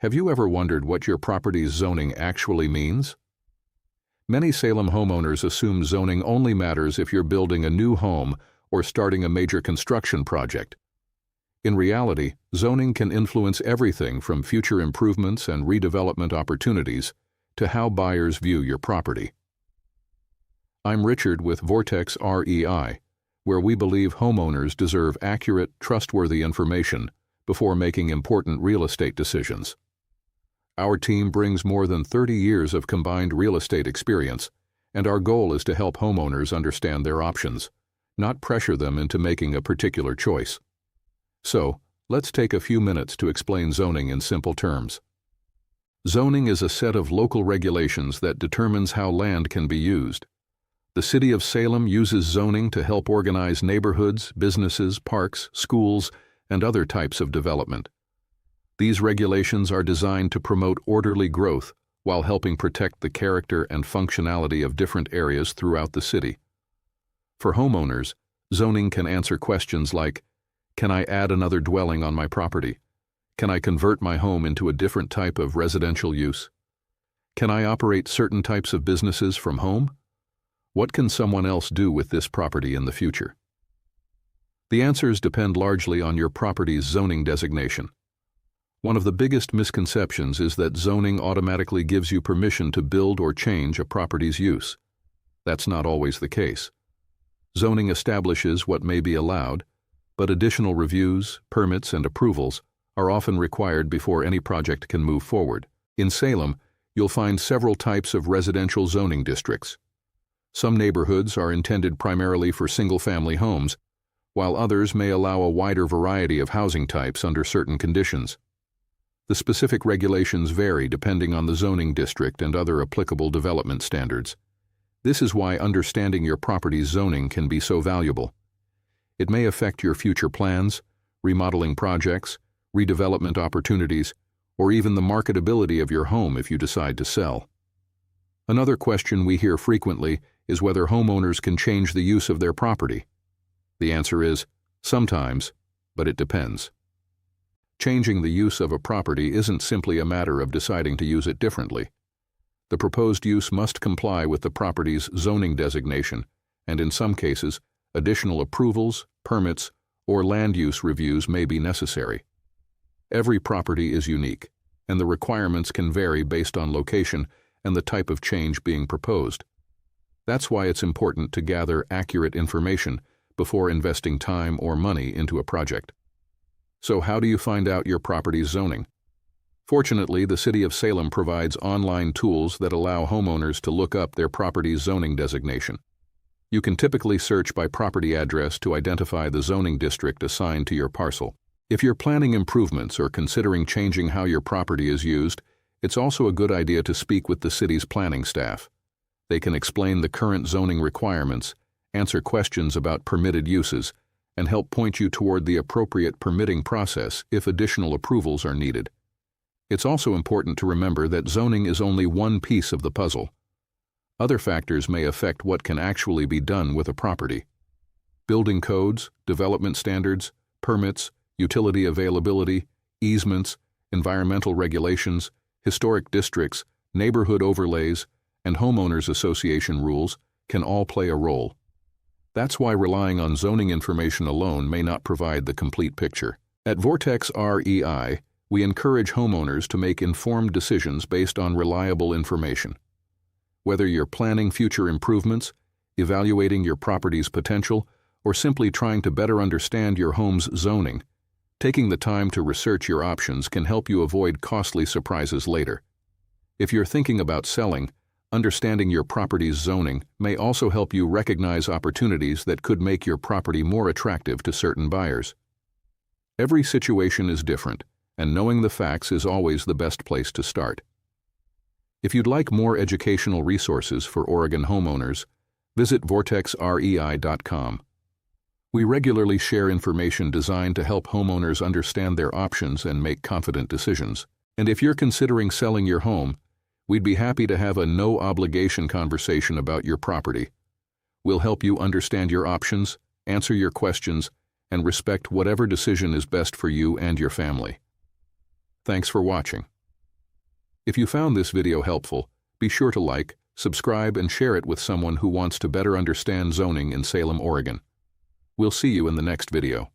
Have you ever wondered what your property's zoning actually means? Many Salem homeowners assume zoning only matters if you're building a new home or starting a major construction project. In reality, zoning can influence everything from future improvements and redevelopment opportunities to how buyers view your property. I'm Richard with Vortex REI, where we believe homeowners deserve accurate, trustworthy information before making important real estate decisions. Our team brings more than 30 years of combined real estate experience, and our goal is to help homeowners understand their options, not pressure them into making a particular choice. So, let's take a few minutes to explain zoning in simple terms. Zoning is a set of local regulations that determines how land can be used. The City of Salem uses zoning to help organize neighborhoods, businesses, parks, schools, and other types of development. These regulations are designed to promote orderly growth while helping protect the character and functionality of different areas throughout the city. For homeowners, zoning can answer questions like, can I add another dwelling on my property? Can I convert my home into a different type of residential use? Can I operate certain types of businesses from home? What can someone else do with this property in the future? The answers depend largely on your property's zoning designation. One of the biggest misconceptions is that zoning automatically gives you permission to build or change a property's use. That's not always the case. Zoning establishes what may be allowed, but additional reviews, permits, and approvals are often required before any project can move forward. In Salem, you'll find several types of residential zoning districts. Some neighborhoods are intended primarily for single-family homes, while others may allow a wider variety of housing types under certain conditions. The specific regulations vary depending on the zoning district and other applicable development standards. This is why understanding your property's zoning can be so valuable. It may affect your future plans, remodeling projects, redevelopment opportunities, or even the marketability of your home if you decide to sell. Another question we hear frequently is whether homeowners can change the use of their property. The answer is, sometimes, but it depends. Changing the use of a property isn't simply a matter of deciding to use it differently. The proposed use must comply with the property's zoning designation, and in some cases, additional approvals, permits, or land use reviews may be necessary. Every property is unique, and the requirements can vary based on location and the type of change being proposed. That's why it's important to gather accurate information before investing time or money into a project. So how do you find out your property's zoning? Fortunately, the City of Salem provides online tools that allow homeowners to look up their property's zoning designation. You can typically search by property address to identify the zoning district assigned to your parcel. If you're planning improvements or considering changing how your property is used, it's also a good idea to speak with the city's planning staff. They can explain the current zoning requirements, answer questions about permitted uses, and help point you toward the appropriate permitting process if additional approvals are needed. It's also important to remember that zoning is only one piece of the puzzle. Other factors may affect what can actually be done with a property. Building codes, development standards, permits, utility availability, easements, environmental regulations, historic districts, neighborhood overlays, and homeowners association rules can all play a role. That's why relying on zoning information alone may not provide the complete picture. At Vortex REI, we encourage homeowners to make informed decisions based on reliable information. Whether you're planning future improvements, evaluating your property's potential, or simply trying to better understand your home's zoning, taking the time to research your options can help you avoid costly surprises later. If you're thinking about selling, understanding your property's zoning may also help you recognize opportunities that could make your property more attractive to certain buyers. Every situation is different, and knowing the facts is always the best place to start. If you'd like more educational resources for Oregon homeowners, visit VortexREI.com. We regularly share information designed to help homeowners understand their options and make confident decisions. And if you're considering selling your home, we'd be happy to have a no-obligation conversation about your property. We'll help you understand your options, answer your questions, and respect whatever decision is best for you and your family. Thanks for watching. If you found this video helpful, be sure to like, subscribe, and share it with someone who wants to better understand zoning in Salem, Oregon. We'll see you in the next video.